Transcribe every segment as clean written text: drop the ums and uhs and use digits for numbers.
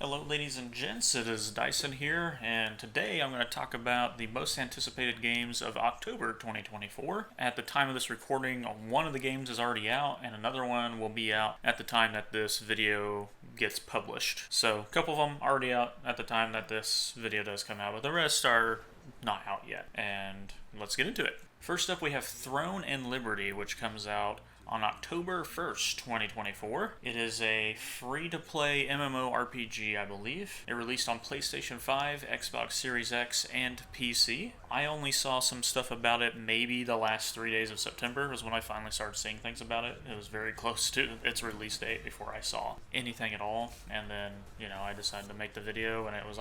Hello ladies and gents, it is Dyson here, and today I'm going to talk about the most anticipated games of October 2024. At the time of this recording, one of the games is already out, and another one will be out at the time that this video gets published. So a couple of them already out at the time that this video does come out, but the rest are not out yet, and let's get into it. First up we have Throne and Liberty, which comes out on October 1st, 2024. It is a free-to-play MMORPG, I believe. It released on PlayStation 5, Xbox Series X, and PC. I only saw some stuff about it maybe the last 3 days of September was when I finally started seeing things about it. It was very close to its release date before I saw anything at all. And then, I decided to make the video, and it was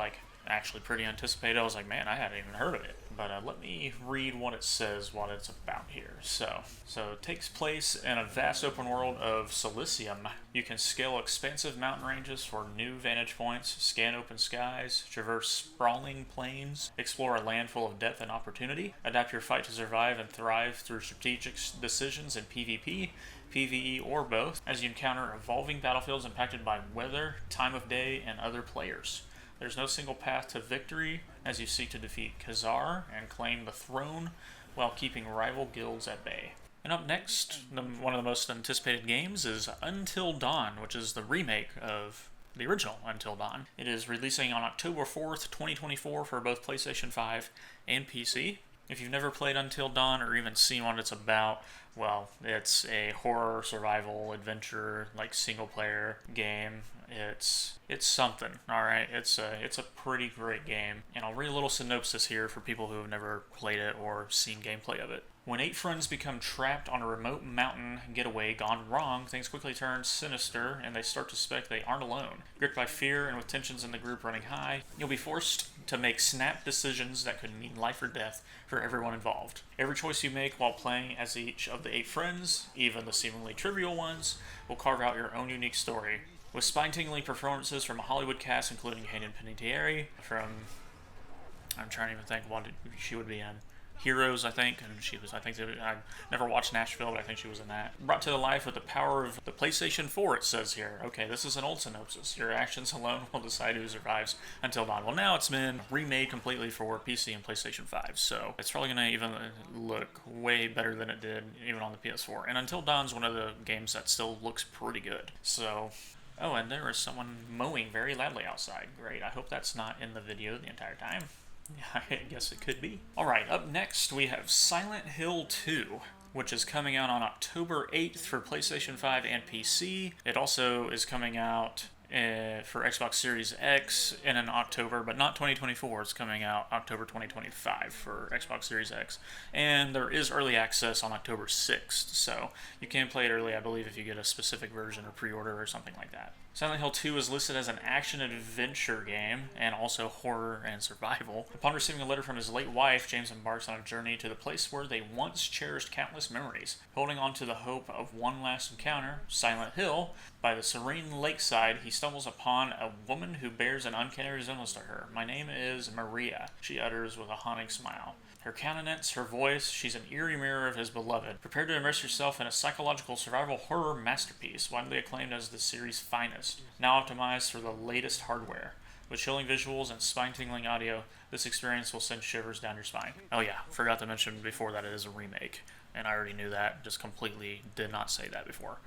actually pretty anticipated. I was like, man, I hadn't even heard of it. But let me read what it says, what it's about here. So it takes place in a vast open world of Silicium. You can scale expansive mountain ranges for new vantage points, scan open skies, traverse sprawling plains, explore a land full of depth and opportunity, adapt your fight to survive and thrive through strategic decisions in PvP, PvE, or both, as you encounter evolving battlefields impacted by weather, time of day, and other players. There's no single path to victory as you seek to defeat Khazar and claim the throne while keeping rival guilds at bay. And up next, one of the most anticipated games is Until Dawn, which is the remake of the original Until Dawn. It is releasing on October 4th, 2024 for both PlayStation 5 and PC. If you've never played Until Dawn or even seen what it's about, well, it's a horror survival adventure, single player game. It's something, alright? It's a pretty great game. And I'll read a little synopsis here for people who have never played it or seen gameplay of it. When 8 friends become trapped on a remote mountain getaway gone wrong, things quickly turn sinister and they start to suspect they aren't alone. Gripped by fear and with tensions in the group running high, you'll be forced to make snap decisions that could mean life or death for everyone involved. Every choice you make while playing as each of the 8 friends, even the seemingly trivial ones, will carve out your own unique story. With spine-tingling performances from a Hollywood cast including Hayden Panettiere I'm trying to even think what she would be in. Heroes, I think, and I never watched Nashville, but I think she was in that. Brought to life with the power of the PlayStation 4, it says here. Okay, this is an old synopsis. Your actions alone will decide who survives Until Dawn. Well, now it's been remade completely for PC and PlayStation 5, so it's probably going to even look way better than it did even on the PS4. And Until Dawn's one of the games that still looks pretty good. So, oh, and there is someone mowing very loudly outside. Great, I hope that's not in the video the entire time. I guess it could be. Alright, up next we have Silent Hill 2, which is coming out on October 8th for PlayStation 5 and PC. It also is coming out for Xbox Series X in October, but not 2024. It's coming out October 2025 for Xbox Series X. And there is early access on October 6th, so you can play it early, I believe, if you get a specific version or pre-order or something like that. Silent Hill 2 is listed as an action-adventure game, and also horror and survival. Upon receiving a letter from his late wife, James embarks on a journey to the place where they once cherished countless memories. Holding on to the hope of one last encounter, Silent Hill, by the serene lakeside, he stumbles upon a woman who bears an uncanny resemblance to her. "My name is Maria," she utters with a haunting smile. Her countenance, her voice, she's an eerie mirror of his beloved. Prepare to immerse yourself in a psychological survival horror masterpiece, widely acclaimed as the series' finest, now optimized for the latest hardware. With chilling visuals and spine-tingling audio, this experience will send shivers down your spine. Oh yeah, forgot to mention before that it is a remake, and I already knew that, just completely did not say that before.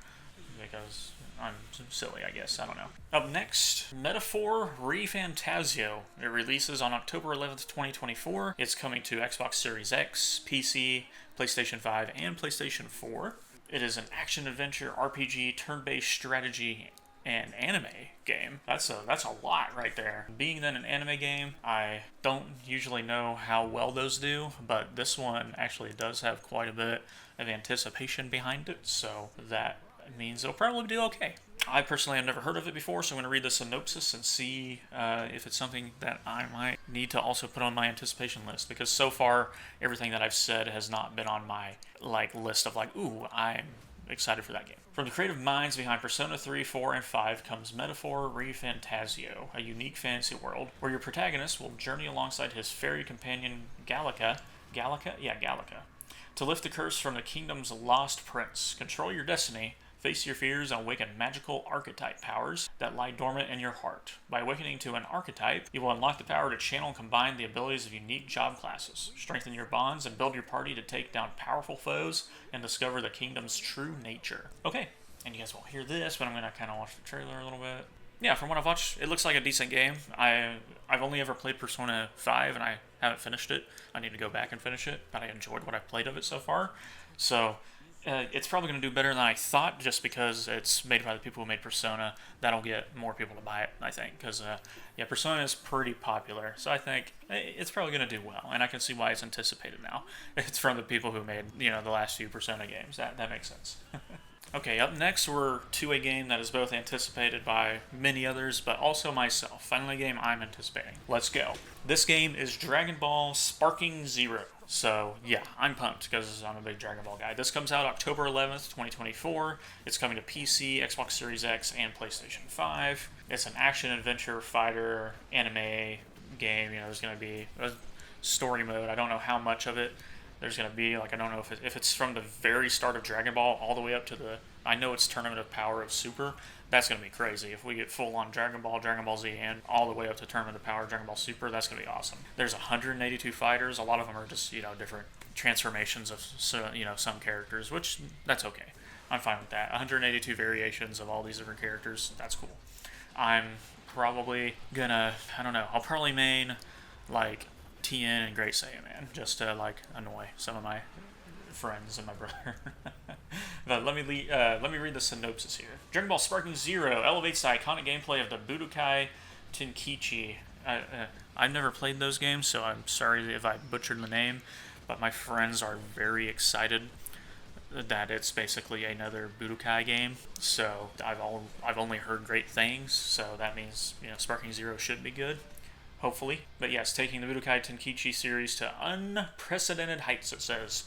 Because I'm silly, I guess. I don't know. Up next, Metaphor ReFantazio. It releases on October 11th, 2024. It's coming to Xbox Series X, PC, PlayStation 5, and PlayStation 4. It is an action-adventure RPG, turn-based strategy, and anime game. That's a lot right there. Being then an anime game, I don't usually know how well those do, but this one actually does have quite a bit of anticipation behind it, so that means it'll probably do okay. I personally have never heard of it before, so I'm going to read the synopsis and see if it's something that I might need to also put on my anticipation list, because so far everything that I've said has not been on my list of ooh, I'm excited for that game. From the creative minds behind Persona 3, 4, and 5 comes Metaphor ReFantazio, a unique fantasy world where your protagonist will journey alongside his fairy companion Gallica, to lift the curse from the kingdom's lost prince, control your destiny, Face your fears and awaken magical archetype powers that lie dormant in your heart. By awakening to an archetype, you will unlock the power to channel and combine the abilities of unique job classes, strengthen your bonds, and build your party to take down powerful foes and discover the kingdom's true nature. Okay, and you guys won't hear this, but I'm going to kind of watch the trailer a little bit. Yeah, from what I've watched, it looks like a decent game. I've only ever played Persona 5, and I haven't finished it. I need to go back and finish it, but I enjoyed what I've played of it so far. So it's probably going to do better than I thought, just because it's made by the people who made Persona. That'll get more people to buy it, I think, because Persona is pretty popular. So I think it's probably going to do well, and I can see why it's anticipated now. It's from the people who made the last few Persona games. That makes sense. Okay, up next we're to a game that is both anticipated by many others, but also myself. Finally, a game I'm anticipating. Let's go. This game is Dragon Ball Sparking Zero. So, yeah, I'm pumped because I'm a big Dragon Ball guy. This comes out October 11th, 2024. It's coming to PC, Xbox Series X, and PlayStation 5. It's an action-adventure fighter anime game. There's going to be a story mode. I don't know how much of it there's going to be. I don't know if it's from the very start of Dragon Ball all the way up to I know it's Tournament of Power of Super. That's going to be crazy. If we get full-on Dragon Ball Z, and all the way up to Tournament of Power, Dragon Ball Super, that's going to be awesome. There's 182 fighters. A lot of them are just, different transformations of, some characters, which, that's okay. I'm fine with that. 182 variations of all these different characters. That's cool. I'm probably going to, I'll probably main, Tien and Great Saiyaman, just to annoy some of my friends and my brother. But let me read the synopsis here. Dragon Ball Sparking Zero elevates the iconic gameplay of the Budokai Tenkaichi. I've never played those games, so I'm sorry if I butchered the name, but my friends are very excited that it's basically another Budokai game. So I've only heard great things, so that means Sparking Zero should be good. Hopefully. But yes, taking the Budokai Tenkaichi series to unprecedented heights, it says.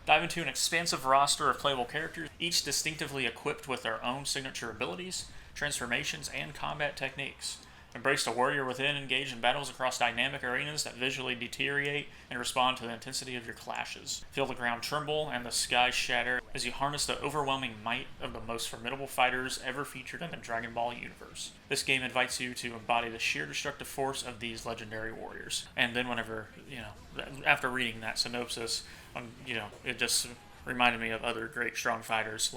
Dive into an expansive roster of playable characters, each distinctively equipped with their own signature abilities, transformations, and combat techniques. Embrace the warrior within, engage in battles across dynamic arenas that visually deteriorate and respond to the intensity of your clashes. Feel the ground tremble and the sky shatter as you harness the overwhelming might of the most formidable fighters ever featured in the Dragon Ball universe. This game invites you to embody the sheer destructive force of these legendary warriors. And then whenever, after reading that synopsis, it just reminded me of other great strong fighters,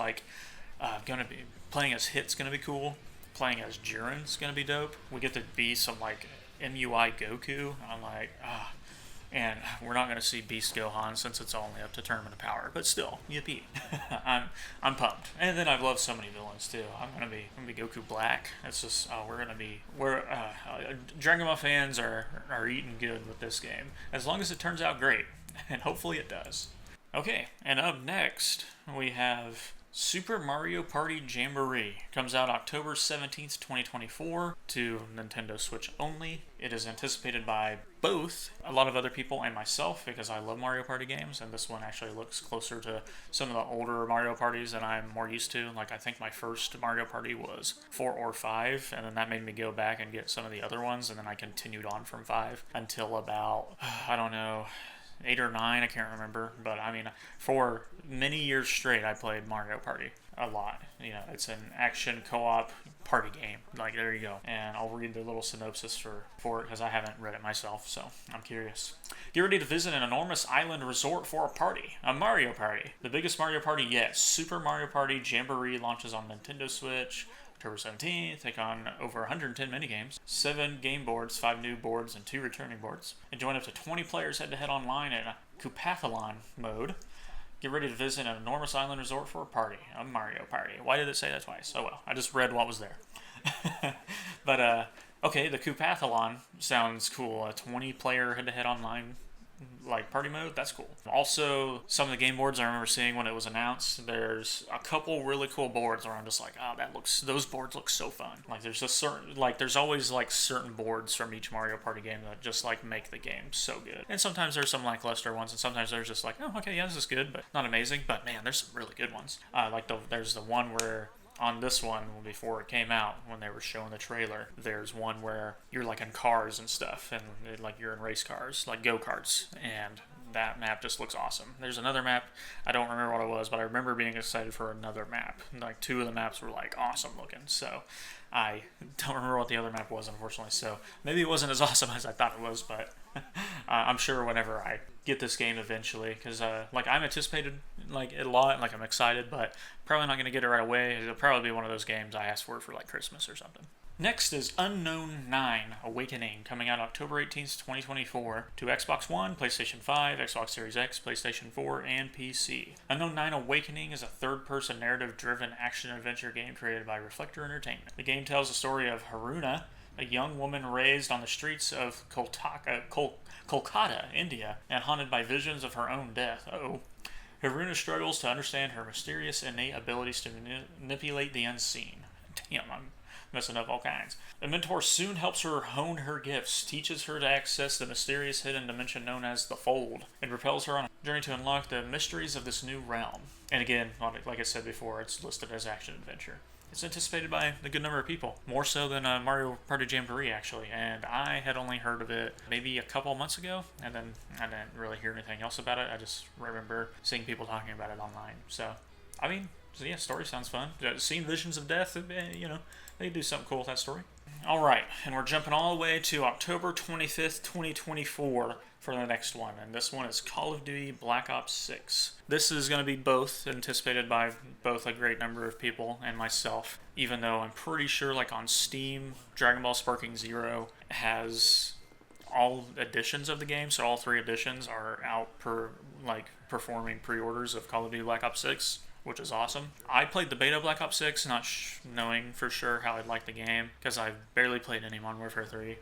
gonna be playing as Hit's gonna be cool. Playing as Jiren's gonna be dope. We get to be some MUI Goku. I'm and we're not gonna see Beast Gohan since it's only up to Tournament of Power. But still, yippee! I'm pumped. And then I've loved so many villains too. I'm gonna be Goku Black. It's just Dragon Ball fans are eating good with this game as long as it turns out great, and hopefully it does. Okay, and up next we have Super Mario Party Jamboree. Comes out October 17th, 2024 to Nintendo Switch only. It is anticipated by both a lot of other people and myself because I love Mario Party games, and this one actually looks closer to some of the older Mario Parties that I'm more used to. I think my first Mario Party was 4 or 5, and then that made me go back and get some of the other ones, and then I continued on from 5 until about, 8 or 9, I can't remember, but for many years straight, I played Mario Party a lot. It's an action co-op party game. There you go. And I'll read the little synopsis for it because I haven't read it myself, so I'm curious. Get ready to visit an enormous island resort for a party. A Mario Party. The biggest Mario Party yet. Super Mario Party Jamboree launches on Nintendo Switch October 17th, take on over 110 minigames, 7 game boards, 5 new boards, and 2 returning boards, and join up to 20 players head-to-head online in a Koopathlon mode. Get ready to visit an enormous island resort for a party, a Mario Party. Why did it say that twice? Oh well, I just read what was there. But, okay, the Koopathlon sounds cool. A 20-player head-to-head online party mode, that's cool. Also, some of the game boards I remember seeing when it was announced, there's a couple really cool boards where I'm just those boards look so fun. There's a certain, there's always certain boards from each Mario Party game that just make the game so good. And sometimes there's some lackluster ones, and sometimes there's just oh, okay, yeah, this is good, but not amazing. But man, there's some really good ones. There's the one where on this one, before it came out, when they were showing the trailer, there's one where you're in cars and stuff, and you're in race cars, go-karts, and that map just looks awesome. There's another map, I don't remember what it was, but I remember being excited for another map. Like, two of the maps were like awesome looking, so I don't remember what the other map was, unfortunately, so maybe it wasn't as awesome as I thought it was, but I'm sure whenever I get this game eventually, because like, I'm anticipated like it a lot, like I'm excited, but probably not going to get it right away. It'll probably be one of those games I ask for like Christmas or something. Next is Unknown 9 Awakening, coming out October 18th, 2024, to Xbox One, PlayStation 5, Xbox Series X, PlayStation 4, and PC. Unknown 9 Awakening is a third-person narrative-driven action-adventure game created by Reflector Entertainment. The game tells the story of Haruna, a young woman raised on the streets of Kolkata, India, and haunted by visions of her own death. Haruna struggles to understand her mysterious innate abilities to manipulate the unseen. Damn, I'm messing up all kinds. A mentor soon helps her hone her gifts, teaches her to access the mysterious hidden dimension known as the Fold, and propels her on a journey to unlock the mysteries of this new realm. And again, like I said before, it's listed as action-adventure. It's anticipated by a good number of people, more so than Mario Party Jamboree, actually, and I had only heard of it maybe a couple months ago, and then I didn't really hear anything else about it. I just remember seeing people talking about it online. So, I mean, yeah, story sounds fun. Seeing Visions of Death, they do something cool with that story. Alright, and we're jumping all the way to October 25th, 2024 for the next one, and this one is Call of Duty Black Ops 6. This is going to be both anticipated by both a great number of people and myself, even though I'm pretty sure, like, on Steam, Dragon Ball Sparking Zero has all editions of the game, so all 3 editions are out performing pre-orders of Call of Duty Black Ops 6. Which is awesome. I played the beta Black Ops 6, not knowing for sure how I'd like the game, because I've barely played any Modern Warfare 3.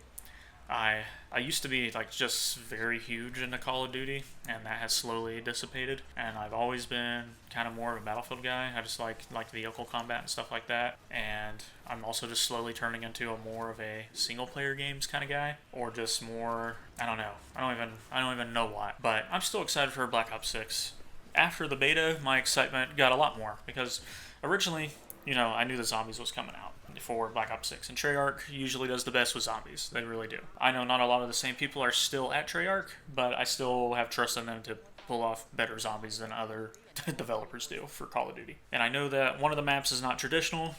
I used to be like just very huge into Call of Duty, and that has slowly dissipated, and I've always been kind of more of a Battlefield guy. I just like vehicle combat and stuff like that, and I'm also just slowly turning into a more of a single player games kind of guy, or just more, I don't know. I don't even know why, but I'm still excited for Black Ops 6. After the beta, my excitement got a lot more, because originally, I knew the Zombies was coming out for Black Ops 6, and Treyarch usually does the best with zombies. They really do. I know not a lot of the same people are still at Treyarch, but I still have trust in them to pull off better zombies than other developers do for Call of Duty. And I know that one of the maps is not traditional,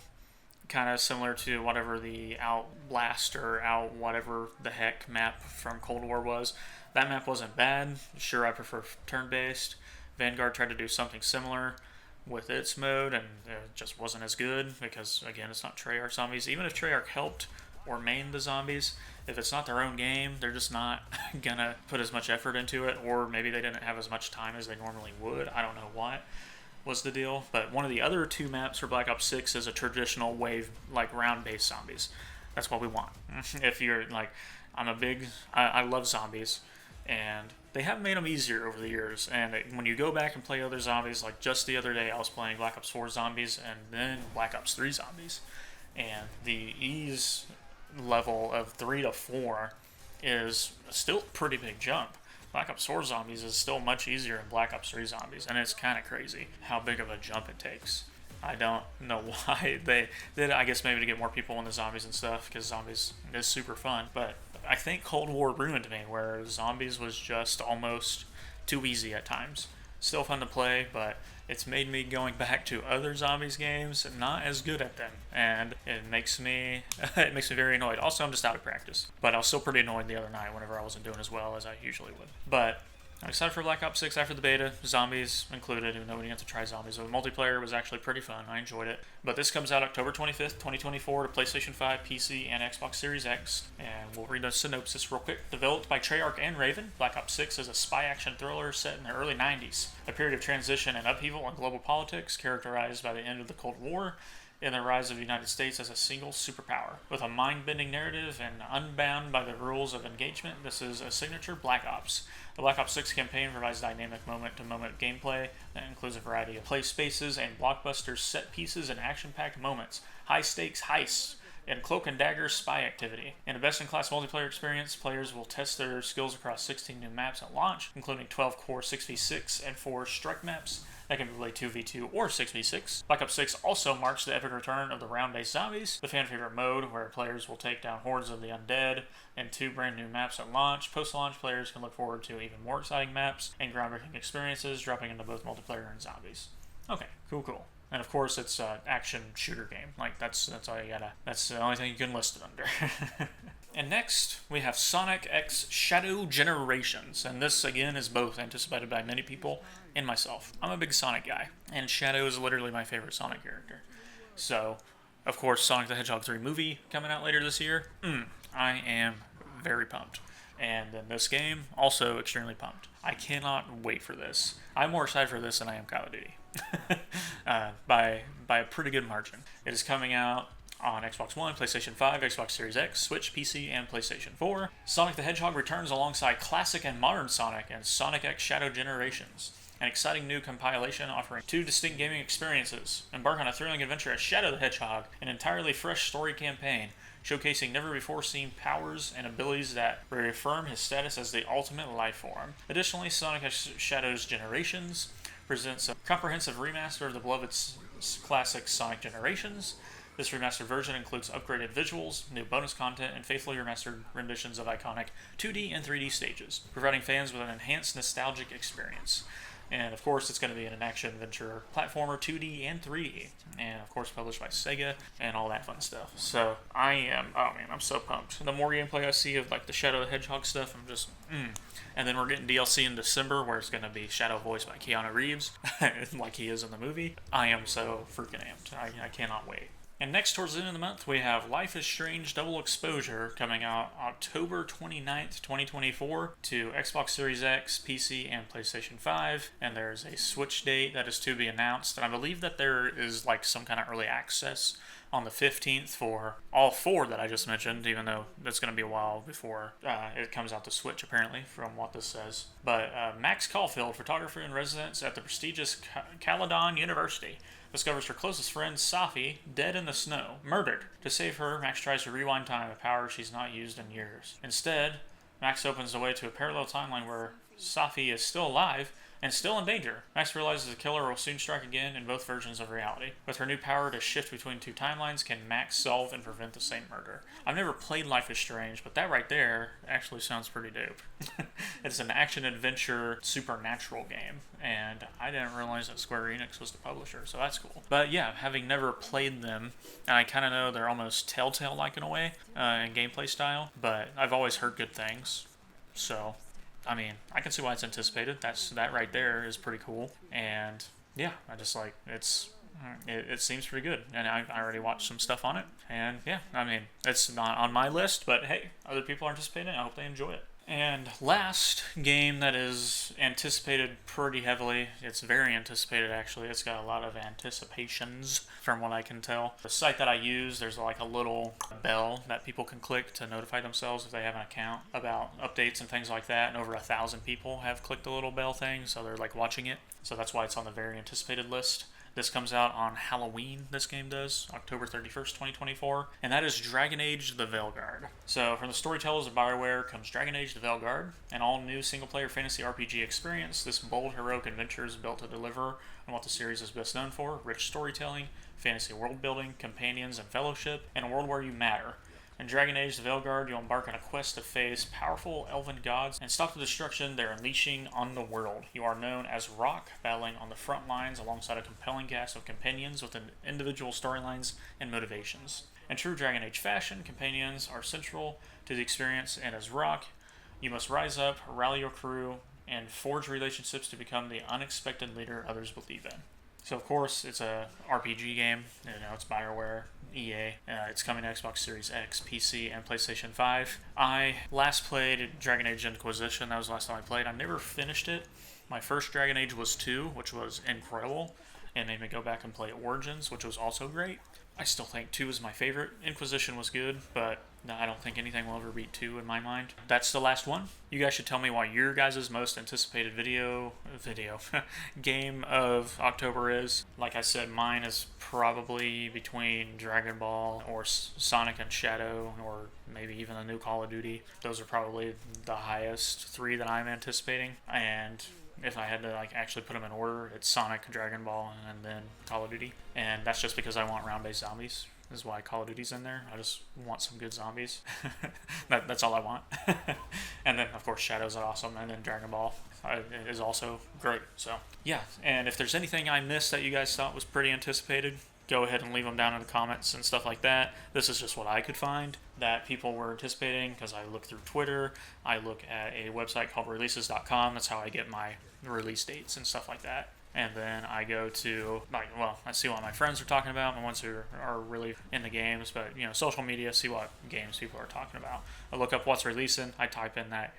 kind of similar to whatever the Outblast or Out whatever the heck map from Cold War was. That map wasn't bad. Sure, I prefer turn-based. Vanguard tried to do something similar with its mode, and it just wasn't as good because, again, it's not Treyarch zombies. Even if Treyarch helped or mained the zombies, if it's not their own game, they're just not gonna put as much effort into it, or maybe they didn't have as much time as they normally would. I don't know what was the deal, but one of the other 2 maps for Black Ops 6 is a traditional wave, like round-based zombies. That's what we want. If you're like, I love zombies, and they have made them easier over the years, and when you go back and play other zombies, like just the other day I was playing Black Ops 4 Zombies and then Black Ops 3 Zombies, and the ease level of 3 to 4 is still a pretty big jump. Black Ops 4 Zombies is still much easier than Black Ops 3 Zombies, and it's kind of crazy how big of a jump it takes. I don't know why they did. I guess maybe to get more people in the zombies and stuff, because zombies is super fun, but I think Cold War ruined me, where zombies was just almost too easy at times. Still fun to play, but it's made me going back to other zombies games not as good at them, and it makes me very annoyed. Also, I'm just out of practice, but I was still pretty annoyed the other night whenever I wasn't doing as well as I usually would. But I'm excited for Black Ops 6 after the beta, zombies included, even though we didn't get to try zombies. The multiplayer was actually pretty fun. I enjoyed it. But this comes out October 25th, 2024 to PlayStation 5, PC, and Xbox Series X. And we'll read a synopsis real quick. Developed by Treyarch and Raven, Black Ops 6 is a spy action thriller set in the early 90s, a period of transition and upheaval in global politics characterized by the end of the Cold War and the rise of the United States as a single superpower. With a mind-bending narrative and unbound by the rules of engagement, this is a signature Black Ops. The Black Ops 6 campaign provides dynamic moment-to-moment gameplay that includes a variety of play spaces and blockbuster set pieces and action-packed moments, high-stakes heists, and cloak and dagger spy activity. In a best-in-class multiplayer experience, players will test their skills across 16 new maps at launch, including 12 core 6v6 and 4 strike maps, that can be played 2v2 or 6v6. Black Ops 6 also marks the epic return of the round-based zombies, the fan-favorite mode where players will take down hordes of the undead and 2 brand new maps at launch. Post-launch, players can look forward to even more exciting maps and groundbreaking experiences dropping into both multiplayer and zombies. Okay, cool. And of course, it's an action shooter game. Like, that's all you gotta. That's the only thing you can list it under. And next, we have Sonic X Shadow Generations. And this, again, is both anticipated by many people and myself. I'm a big Sonic guy, and Shadow is literally my favorite Sonic character. So, of course, Sonic the Hedgehog 3 movie coming out later this year. I am very pumped. And then this game, also extremely pumped. I cannot wait for this. I'm more excited for this than I am Call of Duty. By a pretty good margin. It is coming out on Xbox One, PlayStation 5, Xbox Series X, Switch, PC, and PlayStation 4. Sonic the Hedgehog returns alongside classic and modern Sonic and Sonic X Shadow Generations, an exciting new compilation offering 2 distinct gaming experiences. Embark on a thrilling adventure as Shadow the Hedgehog, an entirely fresh story campaign, showcasing never-before-seen powers and abilities that reaffirm his status as the ultimate life form. Additionally, Sonic X Shadow's Generations presents a comprehensive remaster of the beloved classic Sonic Generations. This remastered version includes upgraded visuals, new bonus content, and faithfully remastered renditions of iconic 2D and 3D stages, providing fans with an enhanced nostalgic experience. And of course, it's going to be an action-adventure platformer, 2D and 3D, and of course published by Sega and all that fun stuff. So I'm so pumped. The more gameplay I see of like the Shadow the Hedgehog stuff, I'm just And then we're getting DLC in December where it's going to be Shadow voiced by Keanu Reeves, like he is in the movie. I am so freaking amped. I cannot wait. And next, towards the end of the month, we have Life is Strange Double Exposure coming out October 29th, 2024 to Xbox Series X, PC, and PlayStation 5. And there's a Switch date that is to be announced. And I believe that there is like some kind of early access on the 15th for all 4 that I just mentioned, even though it's going to be a while before it comes out to Switch, apparently, from what this says. But Max Caulfield, photographer in residence at the prestigious Caledon University, discovers her closest friend, Safi, dead in the snow, murdered. To save her, Max tries to rewind time, a power she's not used in years. Instead, Max opens the way to a parallel timeline where Safi is still alive and still in danger. Max realizes the killer will soon strike again in both versions of reality. With her new power to shift between 2 timelines, can Max solve and prevent the same murder? I've never played Life is Strange, but that right there actually sounds pretty dope. It's an action-adventure supernatural game, and I didn't realize that Square Enix was the publisher, so that's cool. But yeah, having never played them, I kind of know they're almost Telltale-like in a way, in gameplay style, but I've always heard good things, so I mean, I can see why it's anticipated. That right there is pretty cool. And yeah, I just like it seems pretty good. And I already watched some stuff on it. And yeah, I mean, it's not on my list, but hey, other people are anticipating it. I hope they enjoy it. And last game that is anticipated pretty heavily, it's very anticipated actually, it's got a lot of anticipations from what I can tell. The site that I use, there's like a little bell that people can click to notify themselves if they have an account about updates and things like that, and over 1,000 people have clicked the little bell thing, so they're like watching it. So that's why it's on the very anticipated list. This comes out on Halloween, this game does, October 31st, 2024, and that is Dragon Age The Veilguard. So, from the storytellers of BioWare comes Dragon Age The Veilguard, an all-new single-player fantasy RPG experience. This bold, heroic adventure is built to deliver on what the series is best known for: rich storytelling, fantasy world-building, companions, and fellowship, and a world where you matter. In Dragon Age The Veilguard, you'll embark on a quest to face powerful elven gods and stop the destruction they're unleashing on the world. You are known as Rock, battling on the front lines alongside a compelling cast of companions with individual storylines and motivations. In true Dragon Age fashion, companions are central to the experience, and as Rock, you must rise up, rally your crew, and forge relationships to become the unexpected leader others believe in. So, of course, it's a RPG game. You know, it's BioWare, EA. It's coming to Xbox Series X, PC, and PlayStation 5. I last played Dragon Age Inquisition. That was the last time I played. I never finished it. My first Dragon Age was 2, which was incredible. It made me go back and play Origins, which was also great. I still think 2 is my favorite. Inquisition was good, but I don't think anything will ever beat 2 in my mind. That's the last one. You guys should tell me why your guys' most anticipated game of October is. Like I said, mine is probably between Dragon Ball or Sonic and Shadow, or maybe even the new Call of Duty. Those are probably the highest 3 that I'm anticipating. And if I had to like actually put them in order, it's Sonic, Dragon Ball, and then Call of Duty. And that's just because I want round-based zombies. This is why Call of Duty's in there. I just want some good zombies. That's all I want. And then, of course, Shadows are awesome. And then Dragon Ball is also great. So, yeah. And if there's anything I missed that you guys thought was pretty anticipated, go ahead and leave them down in the comments and stuff like that. This is just what I could find that people were anticipating because I look through Twitter. I look at a website called releases.com. That's how I get my release dates and stuff like that. And then I go to, I see what my friends are talking about, the ones who are really in the games, but, social media, see what games people are talking about. I look up what's releasing, I type in that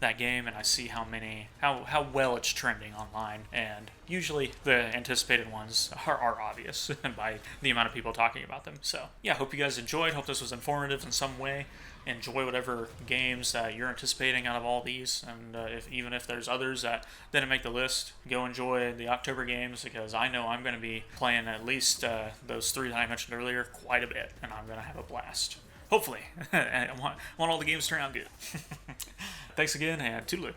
that game, and I see how well it's trending online. And usually the anticipated ones are obvious by the amount of people talking about them. So, yeah, hope you guys enjoyed. Hope this was informative in some way. Enjoy whatever games you're anticipating out of all these, and even if there's others that didn't make the list, go enjoy the October games, because I know I'm going to be playing at least those 3 that I mentioned earlier quite a bit, and I'm going to have a blast. Hopefully. I want all the games to turn out good. Thanks again, and toodaloo.